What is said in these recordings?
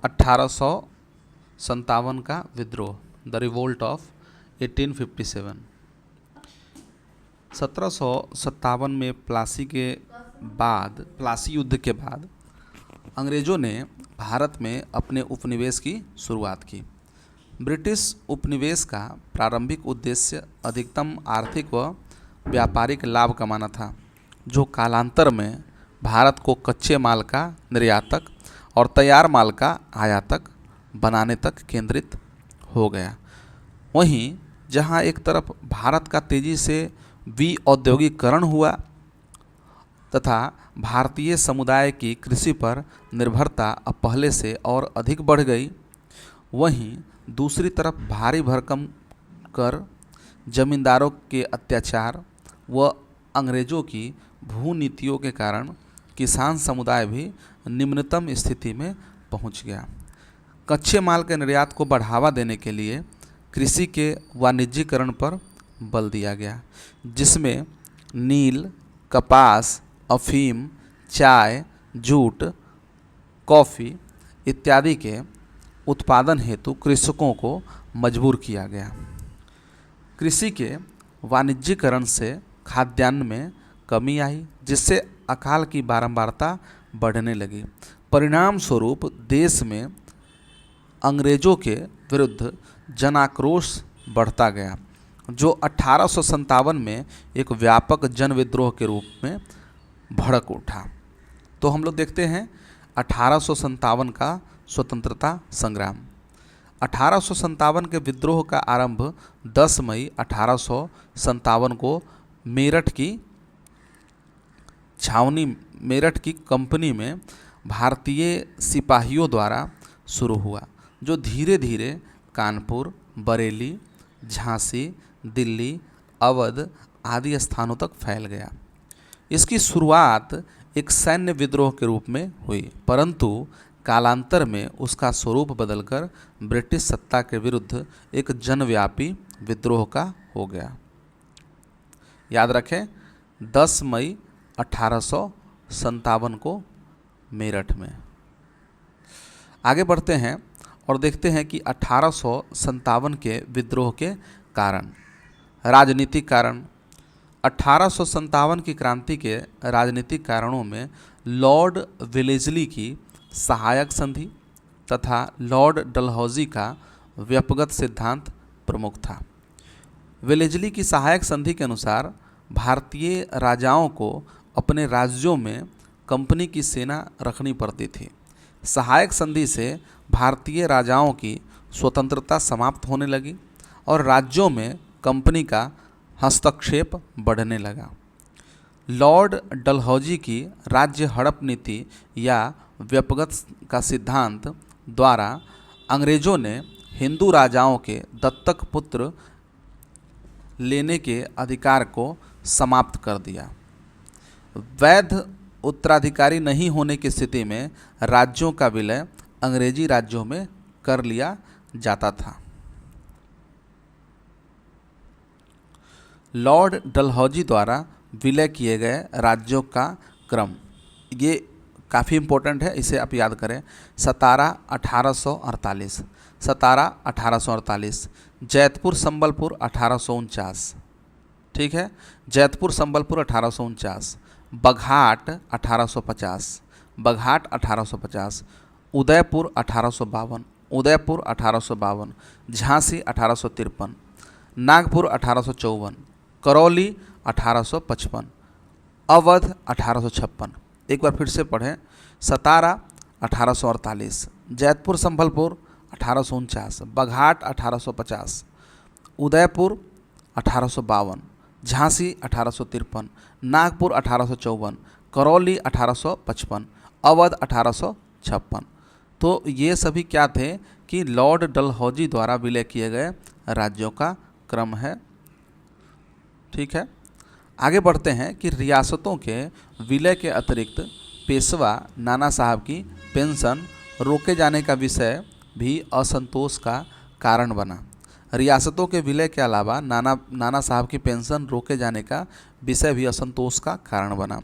1857 का विद्रोह, the revolt of 1857। 1757 में प्लासी युद्ध के बाद अंग्रेज़ों ने भारत में अपने उपनिवेश की शुरुआत की। ब्रिटिश उपनिवेश का प्रारंभिक उद्देश्य अधिकतम आर्थिक व व्यापारिक लाभ कमाना था, जो कालांतर में भारत को कच्चे माल का निर्यातक और तैयार माल का आयातक बनाने तक केंद्रित हो गया। वहीं जहां एक तरफ भारत का तेजी से विऔद्योगिकरण हुआ तथा भारतीय समुदाय की कृषि पर निर्भरता अब पहले से और अधिक बढ़ गई, वहीं दूसरी तरफ भारी भरकम कर, जमींदारों के अत्याचार व अंग्रेज़ों की भूनीतियों के कारण किसान समुदाय भी निम्नतम स्थिति में पहुंच गया। कच्चे माल के निर्यात को बढ़ावा देने के लिए कृषि के वाणिज्यीकरण पर बल दिया गया, जिसमें नील, कपास, अफीम, चाय, जूट, कॉफ़ी इत्यादि के उत्पादन हेतु कृषकों को मजबूर किया गया। कृषि के वाणिज्यीकरण से खाद्यान्न में कमी आई, जिससे अकाल की बारंबारता बढ़ने लगी। परिणाम स्वरूप देश में अंग्रेज़ों के विरुद्ध जनाक्रोश बढ़ता गया, जो 1857 में एक व्यापक जन विद्रोह के रूप में भड़क उठा। तो हम लोग देखते हैं 1857 का स्वतंत्रता संग्राम। 1857 के विद्रोह का आरंभ 10 मई 1857 को मेरठ की कंपनी में भारतीय सिपाहियों द्वारा शुरू हुआ, जो धीरे धीरे कानपुर, बरेली, झांसी, दिल्ली, अवध आदि स्थानों तक फैल गया। इसकी शुरुआत एक सैन्य विद्रोह के रूप में हुई, परंतु कालांतर में उसका स्वरूप बदलकर ब्रिटिश सत्ता के विरुद्ध एक जनव्यापी विद्रोह का हो गया। याद रखें, 10 मई 1857 को मेरठ में। आगे बढ़ते हैं और देखते हैं कि 1857 के विद्रोह के कारण, राजनीतिक कारण। 1857 की क्रांति के राजनीतिक कारणों में लॉर्ड वेलेस्ली की सहायक संधि तथा लॉर्ड डलहौजी का व्यक्तिगत सिद्धांत प्रमुख था। वेलेस्ली की सहायक संधि के अनुसार भारतीय राजाओं को अपने राज्यों में कंपनी की सेना रखनी पड़ती थी। सहायक संधि से भारतीय राजाओं की स्वतंत्रता समाप्त होने लगी और राज्यों में कंपनी का हस्तक्षेप बढ़ने लगा। लॉर्ड डलहौजी की राज्य हड़प नीति या व्यक्तिगत का सिद्धांत द्वारा अंग्रेज़ों ने हिंदू राजाओं के दत्तक पुत्र लेने के अधिकार को समाप्त कर दिया। वैध उत्तराधिकारी नहीं होने की स्थिति में राज्यों का विलय अंग्रेजी राज्यों में कर लिया जाता था। लॉर्ड डलहौजी द्वारा विलय किए गए राज्यों का क्रम, ये काफ़ी इम्पोर्टेंट है, इसे आप याद करें। सतारा 1848, सतारा 1848, जैतपुर संबलपुर 1849, ठीक है, जैतपुर संबलपुर 1849, बघाट 1850, बघाट 1850, उदयपुर 1852, उदयपुर 1852, झांसी 1853, नागपुर 1854, करौली 1855, अवध 1856। एक बार फिर से पढ़ें, सतारा 1848, जैतपुर संबलपुर 1849, बघाट 1850, उदयपुर 1852, झांसी 1853, नागपुर 1854, करौली 1855, अवध 1856। तो ये सभी क्या थे कि लॉर्ड डलहौजी द्वारा विलय किए गए राज्यों का क्रम है, ठीक है। आगे बढ़ते हैं कि रियासतों के विलय के अतिरिक्त पेशवा नाना साहब की पेंशन रोके जाने का विषय भी असंतोष का कारण बना। रियासतों के विलय के अलावा नाना साहब की पेंशन रोके जाने का विषय भी असंतोष का कारण बना।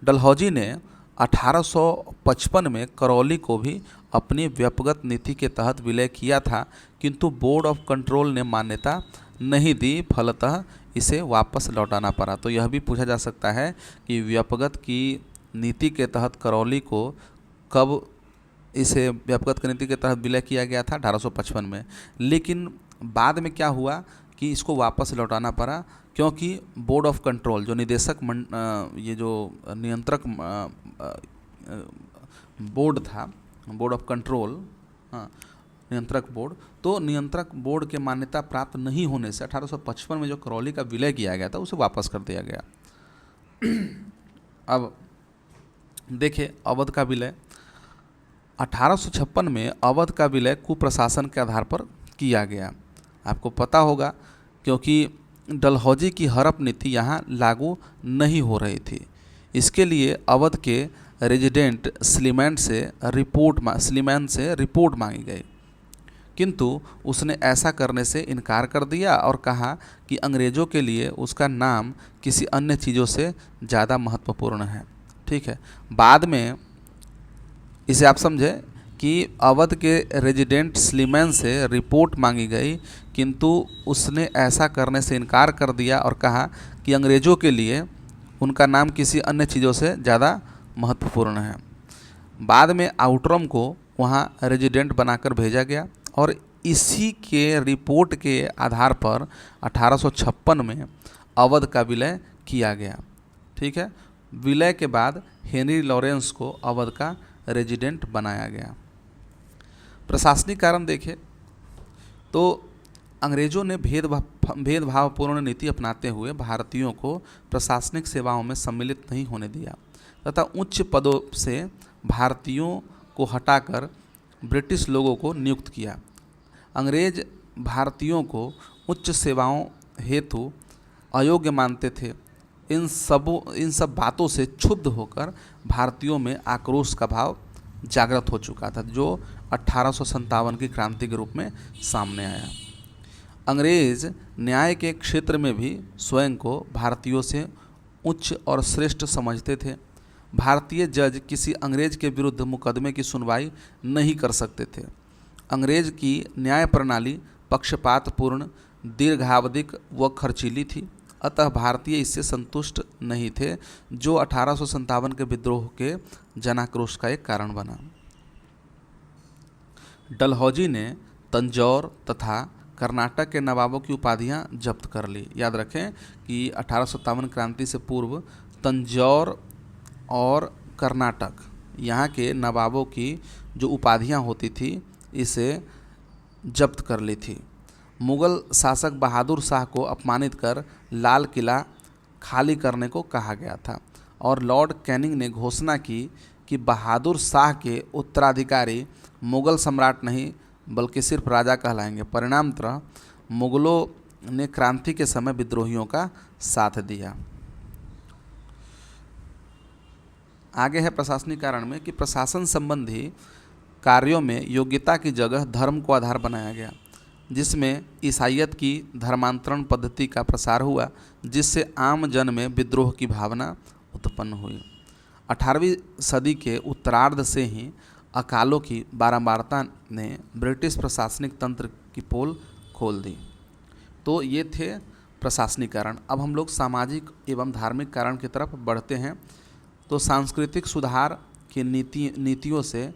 डलहौजी ने 1855 में करौली को भी अपनी व्यक्तिगत नीति के तहत विलय किया था, किंतु बोर्ड ऑफ कंट्रोल ने मान्यता नहीं दी, फलतः इसे वापस लौटाना पड़ा। तो यह भी पूछा जा सकता है कि व्यक्तिगत की नीति के तहत करौली को कब इसे व्यक्तिगत नीति के तहत विलय किया गया था? 1855 में। लेकिन बाद में क्या हुआ कि इसको वापस लौटाना पड़ा, क्योंकि बोर्ड ऑफ कंट्रोल जो निदेशक ये जो नियंत्रक बोर्ड था, बोर्ड ऑफ कंट्रोल, हाँ, नियंत्रक बोर्ड, तो नियंत्रक बोर्ड के मान्यता प्राप्त नहीं होने से 1855 में जो करौली का विलय किया गया था उसे वापस कर दिया गया। अब देखिए अवध का विलय। 1856 में अवध का विलय कुप्रशासन के आधार पर किया गया। आपको पता होगा क्योंकि डलहौजी की हड़प नीति यहाँ लागू नहीं हो रही थी। इसके लिए अवध के रेजिडेंट स्लीमैन से रिपोर्ट मांगी गई, किंतु उसने ऐसा करने से इनकार कर दिया और कहा कि अंग्रेज़ों के लिए उसका नाम किसी अन्य चीज़ों से ज़्यादा महत्वपूर्ण है। ठीक है, बाद में इसे आप समझे कि अवध के रेजिडेंट स्लीमैन से रिपोर्ट मांगी गई, किंतु उसने ऐसा करने से इनकार कर दिया और कहा कि अंग्रेज़ों के लिए उनका नाम किसी अन्य चीज़ों से ज़्यादा महत्वपूर्ण है। बाद में आउटरम को वहाँ रेजिडेंट बनाकर भेजा गया और इसी के रिपोर्ट के आधार पर 1856 में अवध का विलय किया गया। ठीक है, विलय के बाद हेनरी लॉरेंस को अवध का रेजिडेंट बनाया गया। प्रशासनिक कारण देखें तो अंग्रेज़ों ने भेदभावपूर्ण नीति अपनाते हुए भारतीयों को प्रशासनिक सेवाओं में सम्मिलित नहीं होने दिया तथा उच्च पदों से भारतीयों को हटाकर ब्रिटिश लोगों को नियुक्त किया। अंग्रेज भारतीयों को उच्च सेवाओं हेतु अयोग्य मानते थे। इन सब बातों से क्षुब्ध होकर भारतीयों में आक्रोश का भाव जागृत हो चुका था, जो 1857 की क्रांति के रूप में सामने आया। अंग्रेज न्याय के क्षेत्र में भी स्वयं को भारतीयों से उच्च और श्रेष्ठ समझते थे। भारतीय जज किसी अंग्रेज के विरुद्ध मुकदमे की सुनवाई नहीं कर सकते थे। अंग्रेज की न्याय प्रणाली पक्षपातपूर्ण, दीर्घावधिक व खर्चीली थी, अतः भारतीय इससे संतुष्ट नहीं थे, जो 1857 के विद्रोह के जनाक्रोश का एक कारण बना। डलहौजी ने तंजौर तथा कर्नाटक के नवाबों की उपाधियां जब्त कर ली। याद रखें कि 1857 क्रांति से पूर्व तंजौर और कर्नाटक यहाँ के नवाबों की जो उपाधियां होती थी इसे जब्त कर ली थी। मुग़ल शासक बहादुर शाह को अपमानित कर लाल किला खाली करने को कहा गया था और लॉर्ड कैनिंग ने घोषणा की कि बहादुर शाह के उत्तराधिकारी मुग़ल सम्राट नहीं बल्कि सिर्फ राजा कहलाएंगे। परिणामतः मुग़लों ने क्रांति के समय विद्रोहियों का साथ दिया। आगे है प्रशासनिक कारण में कि प्रशासन संबंधी कार्यों में योग्यता की जगह धर्म को आधार बनाया गया, जिसमें ईसाईयत की धर्मांतरण पद्धति का प्रसार हुआ, जिससे आम जन में विद्रोह की भावना उत्पन्न हुई। 18वीं सदी के उत्तरार्ध से ही अकालों की बारंबारता ने ब्रिटिश प्रशासनिक तंत्र की पोल खोल दी। तो ये थे प्रशासनिक कारण। अब हम लोग सामाजिक एवं धार्मिक कारण की तरफ बढ़ते हैं। तो सांस्कृतिक सुधार की नीतियों से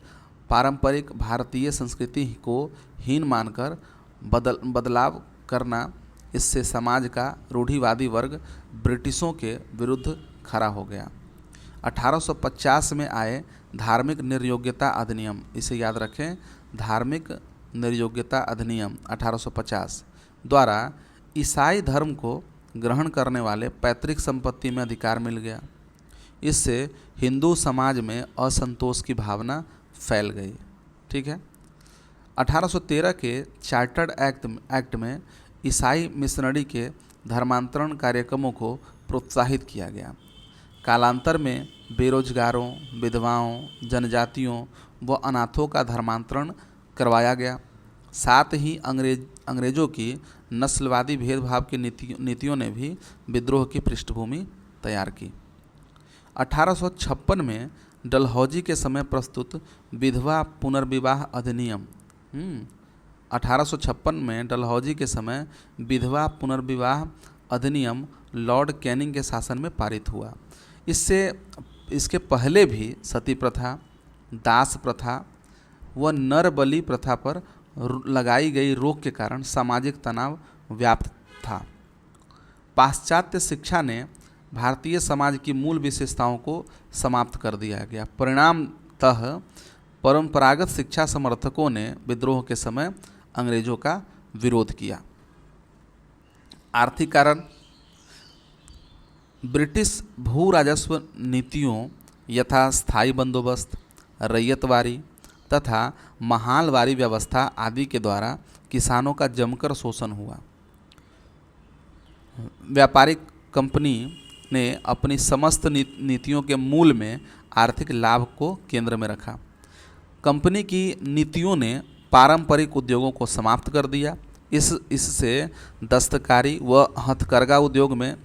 पारंपरिक भारतीय संस्कृति को हीन मानकर बदलाव करना, इससे समाज का रूढ़िवादी वर्ग ब्रिटिशों के विरुद्ध खड़ा हो गया। 1850 में आए धार्मिक निर्योग्यता अधिनियम, इसे याद रखें, धार्मिक निर्योग्यता अधिनियम 1850 द्वारा ईसाई धर्म को ग्रहण करने वाले पैतृक संपत्ति में अधिकार मिल गया। इससे हिंदू समाज में असंतोष की भावना फैल गई। ठीक है, 1813 के चार्टर्ड एक्ट में ईसाई मिशनरी के धर्मांतरण कार्यक्रमों को प्रोत्साहित किया गया। कालांतर में बेरोजगारों, विधवाओं, जनजातियों व अनाथों का धर्मांतरण करवाया गया। साथ ही अंग्रेज़ों की नस्लवादी भेदभाव की नीतियों ने भी विद्रोह की पृष्ठभूमि तैयार की। 1856 में डलहौजी के समय प्रस्तुत विधवा पुनर्विवाह अधिनियम 1856 में डलहौजी के समय विधवा पुनर्विवाह अधिनियम लॉर्ड कैनिंग के शासन में पारित हुआ। इसके पहले भी सती प्रथा, दास प्रथा व नर बलि प्रथा पर लगाई गई रोक के कारण सामाजिक तनाव व्याप्त था। पाश्चात्य शिक्षा ने भारतीय समाज की मूल विशेषताओं को समाप्त कर दिया गया। परिणामतः परंपरागत शिक्षा समर्थकों ने विद्रोह के समय अंग्रेजों का विरोध किया। आर्थिक कारण, ब्रिटिश भू राजस्व नीतियों यथा स्थायी बंदोबस्त, रैयतवारी तथा महालवारी व्यवस्था आदि के द्वारा किसानों का जमकर शोषण हुआ। व्यापारिक कंपनी ने अपनी समस्त नीतियों के मूल में आर्थिक लाभ को केंद्र में रखा। कंपनी की नीतियों ने पारंपरिक उद्योगों को समाप्त कर दिया। इससे दस्तकारी व हथकरघा उद्योग में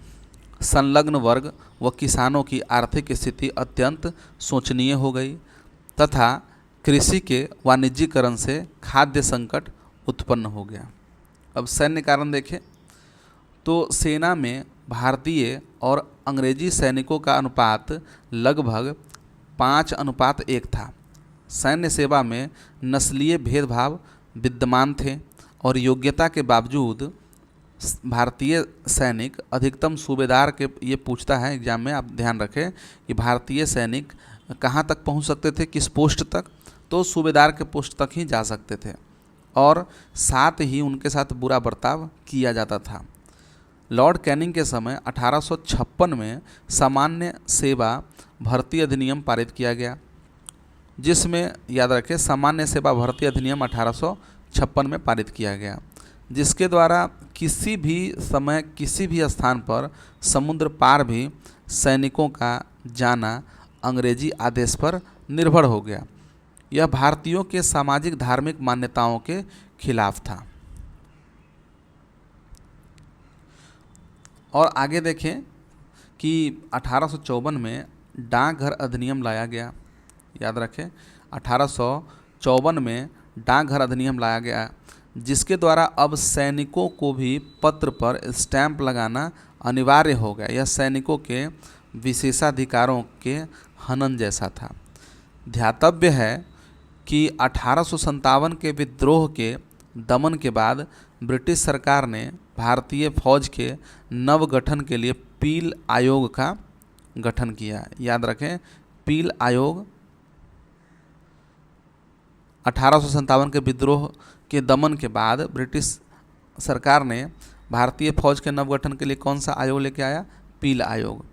संलग्न वर्ग व किसानों की आर्थिक स्थिति अत्यंत शोचनीय हो गई तथा कृषि के वाणिज्यीकरण से खाद्य संकट उत्पन्न हो गया। अब सैन्य कारण देखें तो सेना में भारतीय और अंग्रेजी सैनिकों का अनुपात लगभग 5:1 था। सैन्य सेवा में नस्लीय भेदभाव विद्यमान थे और योग्यता के बावजूद भारतीय सैनिक अधिकतम सूबेदार के, ये पूछता है एग्जाम में, आप ध्यान रखें कि भारतीय सैनिक कहाँ तक पहुँच सकते थे, किस पोस्ट तक, तो सूबेदार के पोस्ट तक ही जा सकते थे और साथ ही उनके साथ बुरा बर्ताव किया जाता था। लॉर्ड कैनिंग के समय 1856 में सामान्य सेवा भर्ती अधिनियम पारित किया गया, जिसमें याद रखें सामान्य सेवा भर्ती अधिनियम 1856 में पारित किया गया, जिसके द्वारा किसी भी समय किसी भी स्थान पर समुद्र पार भी सैनिकों का जाना अंग्रेजी आदेश पर निर्भर हो गया। यह भारतीयों के सामाजिक धार्मिक मान्यताओं के खिलाफ था। और आगे देखें कि 1854 में डाकघर अधिनियम लाया गया। याद रखें 1854 में डाकघर अधिनियम लाया गया, जिसके द्वारा अब सैनिकों को भी पत्र पर स्टैंप लगाना अनिवार्य हो गया। यह सैनिकों के विशेषाधिकारों के हनन जैसा था। ध्यातव्य है कि 1857 के विद्रोह के दमन के बाद ब्रिटिश सरकार ने भारतीय फौज के नवगठन के लिए पील आयोग का गठन किया। याद रखें पील आयोग 1857 के विद्रोह के दमन के बाद ब्रिटिश सरकार ने भारतीय फौज के नवगठन के लिए कौन सा आयोग लेके आया? पील आयोग,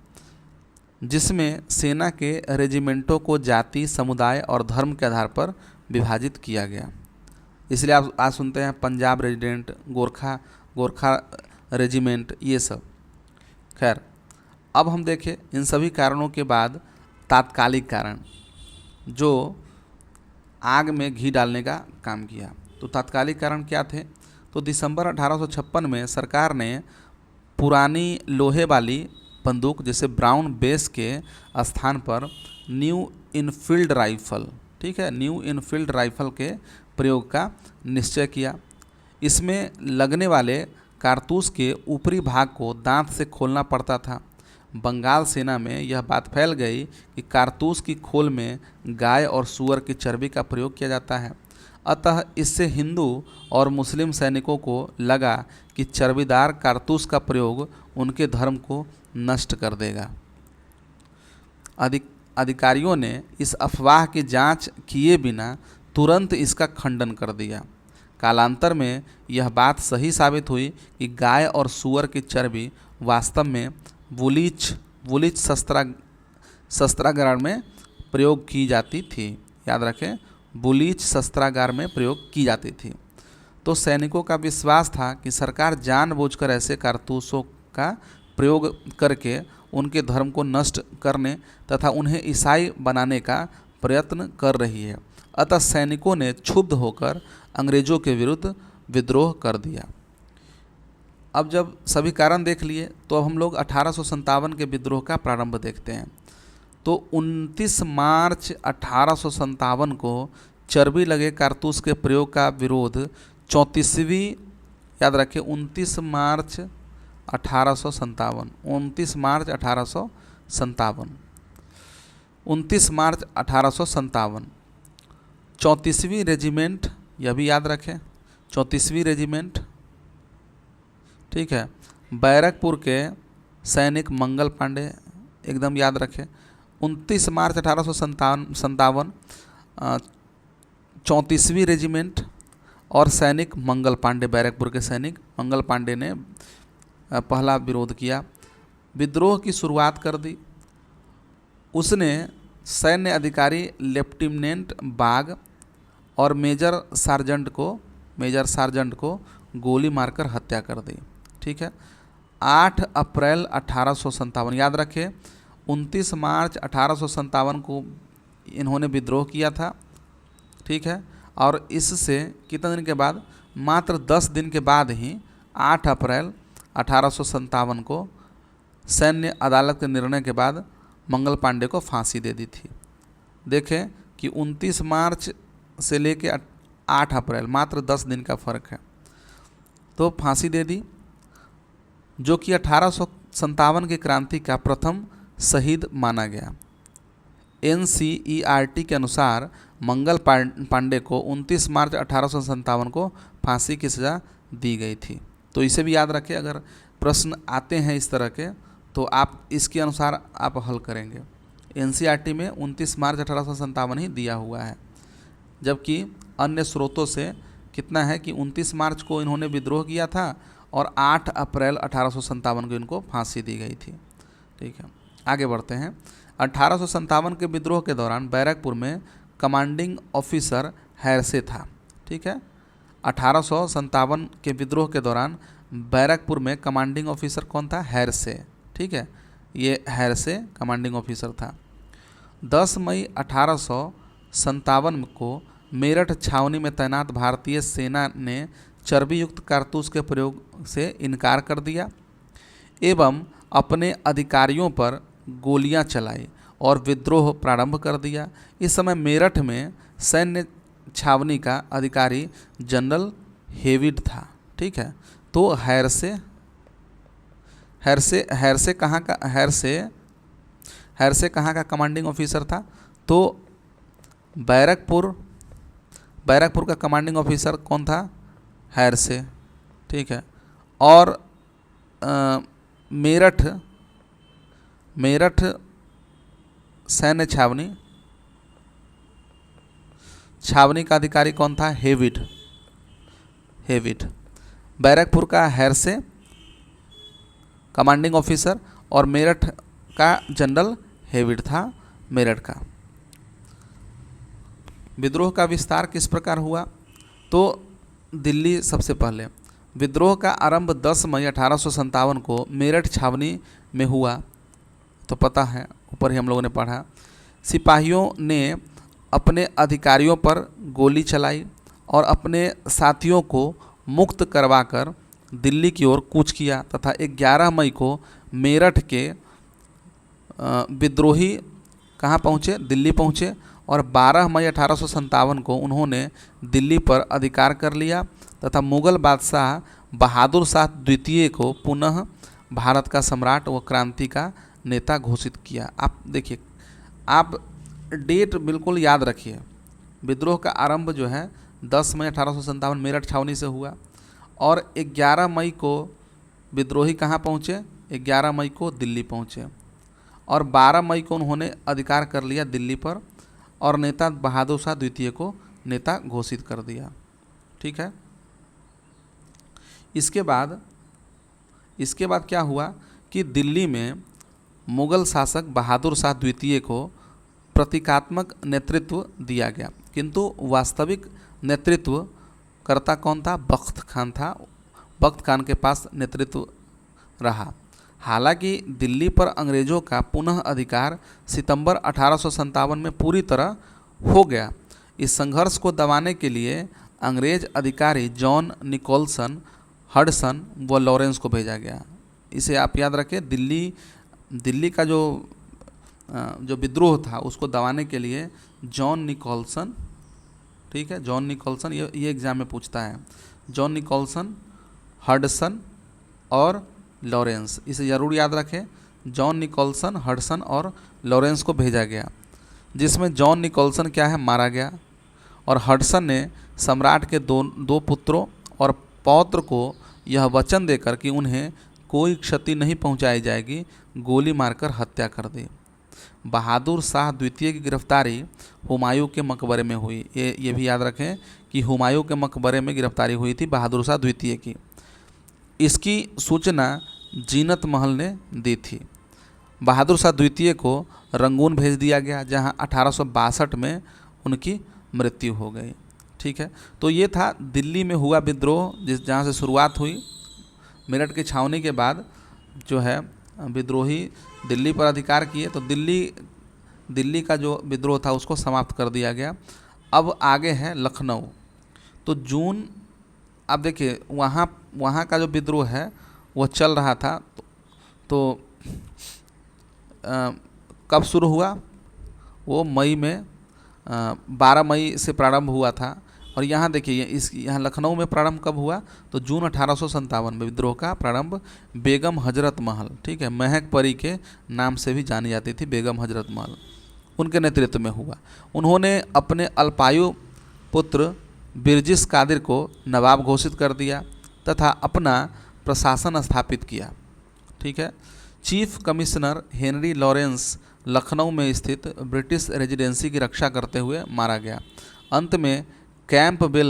जिसमें सेना के रेजिमेंटों को जाति, समुदाय और धर्म के आधार पर विभाजित किया गया। इसलिए आप आज सुनते हैं पंजाब रेजिमेंट, गोरखा रेजिमेंट, ये सब। खैर, अब हम देखें इन सभी कारणों के बाद तात्कालिक कारण जो आग में घी डालने का काम किया। तो तात्कालिक कारण क्या थे? तो दिसंबर 1856 में सरकार ने पुरानी लोहे वाली बंदूक जैसे ब्राउन बेस के स्थान पर न्यू इनफील्ड राइफल, ठीक है, न्यू इनफील्ड राइफल के प्रयोग का निश्चय किया। इसमें लगने वाले कारतूस के ऊपरी भाग को दांत से खोलना पड़ता था। बंगाल सेना में यह बात फैल गई कि कारतूस की खोल में गाय और सूअर की चर्बी का प्रयोग किया जाता है। अतः इससे हिंदू और मुस्लिम सैनिकों को लगा कि चर्बीदार कारतूस का प्रयोग उनके धर्म को नष्ट कर देगा। अधिकारियों ने इस अफवाह की जांच किए बिना तुरंत इसका खंडन कर दिया। कालांतर में यह बात सही साबित हुई कि गाय और सूअर की चर्बी वास्तव में वुलिच शस्त्रागार में प्रयोग की जाती थी। याद रखें, वुलिच शस्त्रागार में प्रयोग की जाती थी। तो सैनिकों का विश्वास था कि सरकार जानबूझकर ऐसे कारतूसों का प्रयोग करके उनके धर्म को नष्ट करने तथा उन्हें ईसाई बनाने का प्रयत्न कर रही है। अतः सैनिकों ने क्षुब्ध होकर अंग्रेजों के विरुद्ध विद्रोह कर दिया। अब जब सभी कारण देख लिए तो अब हम लोग 1857 के विद्रोह का प्रारंभ देखते हैं। तो 29 मार्च 1857 को चर्बी लगे कारतूस के प्रयोग का विरोध 34वीं, याद रखें 29 मार्च 1857, 29 मार्च 1857, 29 मार्च 1857 34वीं रेजिमेंट, यह भी याद रखें 34वीं रेजिमेंट, ठीक है, बैरकपुर के सैनिक मंगल पांडे, एकदम याद रखें 29 मार्च 1857 34वीं रेजिमेंट और सैनिक मंगल पांडे, बैरकपुर के सैनिक मंगल पांडे ने पहला विरोध किया, विद्रोह की शुरुआत कर दी। उसने सैन्य अधिकारी लेफ्टिनेंट बाग और मेजर सार्जेंट को गोली मारकर हत्या कर दी, ठीक है। 8 अप्रैल 1857, याद रखें 29 मार्च 1857 को इन्होंने विद्रोह किया था, ठीक है, और इससे कितने दिन के बाद, मात्र 10 दिन के बाद ही 8 अप्रैल 1857 को सैन्य अदालत के निर्णय के बाद मंगल पांडे को फांसी दे दी थी। देखें कि 29 मार्च से लेके 8 अप्रैल मात्र 10 दिन का फर्क है, तो फांसी दे दी, जो कि 1857 की क्रांति का प्रथम शहीद माना गया। NCERT के अनुसार मंगल पांडे को 29 मार्च 1857 को फांसी की सज़ा दी गई थी। तो इसे भी याद रखें, अगर प्रश्न आते हैं इस तरह के तो आप इसके अनुसार आप हल करेंगे। NCERT में 29 मार्च 1857 ही दिया हुआ है, जबकि अन्य स्रोतों से कितना है कि 29 मार्च को इन्होंने विद्रोह किया था और 8 अप्रैल 1857 को इनको फांसी दी गई थी, ठीक है। आगे बढ़ते हैं। 1857 के विद्रोह के दौरान बैरकपुर में कमांडिंग ऑफिसर हैरसे था, ठीक है। 1857 के विद्रोह के दौरान बैरकपुर में कमांडिंग ऑफिसर कौन था? हैरसे, ठीक है, ये हैरसे कमांडिंग ऑफिसर था। 10 मई 1857 को मेरठ छावनी में तैनात भारतीय सेना ने चर्बी युक्त कारतूस के प्रयोग से इनकार कर दिया एवं अपने अधिकारियों पर गोलियां चलाई और विद्रोह प्रारंभ कर दिया। इस समय मेरठ में सैन्य छावनी का अधिकारी जनरल हेविड था, ठीक है। तो हैरसे कहाँ का कमांडिंग ऑफिसर था? तो बैरकपुर का कमांडिंग ऑफिसर कौन था? हैरसे, ठीक है। और मेरठ सैन्य छावनी का अधिकारी कौन था? हेविड। बैरकपुर का हैरसे कमांडिंग ऑफिसर और मेरठ का जनरल हेविड था मेरठ का। विद्रोह का विस्तार किस प्रकार हुआ? तो दिल्ली सबसे पहले। विद्रोह का आरंभ 10 मई 1857 को मेरठ छावनी में हुआ, तो पता है, ऊपर ही हम लोगों ने पढ़ा। सिपाहियों ने अपने अधिकारियों पर गोली चलाई और अपने साथियों को मुक्त करवाकर दिल्ली की ओर कूच किया तथा 11 मई को मेरठ के विद्रोही कहाँ पहुँचे? दिल्ली पहुँचे और 12 मई 1857 को उन्होंने दिल्ली पर अधिकार कर लिया तथा मुगल बादशाह बहादुर शाह द्वितीय को पुनः भारत का सम्राट व क्रांति का नेता घोषित किया। आप देखिए, आप डेट बिल्कुल याद रखिए। विद्रोह का आरंभ जो है 10 मई 1857 मेरठ छावनी से हुआ और 11 मई को विद्रोही कहाँ पहुँचे? 11 मई को दिल्ली पहुँचे और 12 मई को उन्होंने अधिकार कर लिया दिल्ली पर और नेता बहादुर शाह द्वितीय को नेता घोषित कर दिया, ठीक है। इसके बाद क्या हुआ कि दिल्ली में मुगल शासक बहादुर शाह द्वितीय को प्रतीकात्मक नेतृत्व दिया गया, किंतु वास्तविक नेतृत्व करता कौन था? बख्त खान था। बख्त खान के पास नेतृत्व रहा। हालांकि दिल्ली पर अंग्रेज़ों का पुनः अधिकार सितंबर 1857 में पूरी तरह हो गया। इस संघर्ष को दबाने के लिए अंग्रेज अधिकारी जॉन निकोलसन, हडसन व लॉरेंस को भेजा गया। इसे आप याद रखें। दिल्ली का जो जो विद्रोह था उसको दबाने के लिए जॉन निकोलसन, ठीक है, जॉन निकोलसन, ये एग्जाम में पूछता है, जॉन निकोलसन, हडसन और लॉरेंस, इसे ज़रूर याद रखें। जॉन निकोलसन, हडसन और लॉरेंस को भेजा गया, जिसमें जॉन निकोलसन क्या है, मारा गया, और हडसन ने सम्राट के दो पुत्रों और पौत्र को यह वचन देकर कि उन्हें कोई क्षति नहीं पहुंचाई जाएगी, गोली मारकर हत्या कर दी। बहादुर शाह द्वितीय की गिरफ्तारी हुमायूं के मकबरे में हुई। ये भी याद रखें कि हुमायूं के मकबरे में गिरफ्तारी हुई थी बहादुर शाह द्वितीय की। इसकी सूचना जीनत महल ने दी थी। बहादुर शाह द्वितीय को रंगून भेज दिया गया, जहां 1862 में उनकी मृत्यु हो गई। ठीक है, तो ये था दिल्ली में हुआ विद्रोह, जहाँ से शुरुआत हुई। मेरठ की छावनी के बाद जो है विद्रोही दिल्ली पर अधिकार किए, तो दिल्ली का जो विद्रोह था उसको समाप्त कर दिया गया। अब आगे है लखनऊ। तो जून, अब देखिए वहाँ का जो विद्रोह है वो चल रहा था, तो कब शुरू हुआ, वो मई में 12 मई से प्रारंभ हुआ था। और यहाँ देखिए यहाँ लखनऊ में प्रारंभ कब हुआ, तो जून 1857 में विद्रोह का प्रारंभ बेगम हजरत महल, ठीक है, महक परी के नाम से भी जानी जाती थी बेगम हजरत महल, उनके नेतृत्व में हुआ। उन्होंने अपने अल्पायु पुत्र बिरजिस कादिर को नवाब घोषित कर दिया तथा अपना प्रशासन स्थापित किया। ठीक है, chief commissioner Henry Lawrence Lucknow में स्थित ब्रिटिश रेजिडेंसी की रक्षा करते हुए मारा गया। अंत में कैंपबेल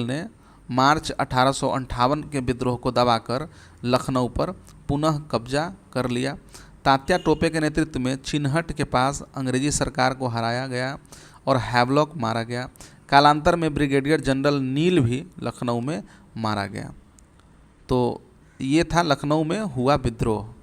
ने मार्च 1858 के विद्रोह को दबाकर लखनऊ पर पुनः कब्जा कर लिया। तात्या टोपे के नेतृत्व में चिन्हट के पास अंग्रेजी सरकार को हराया गया और हैवलॉक मारा गया। कालांतर में ब्रिगेडियर जनरल नील भी लखनऊ में मारा गया। तो ये था लखनऊ में हुआ विद्रोह।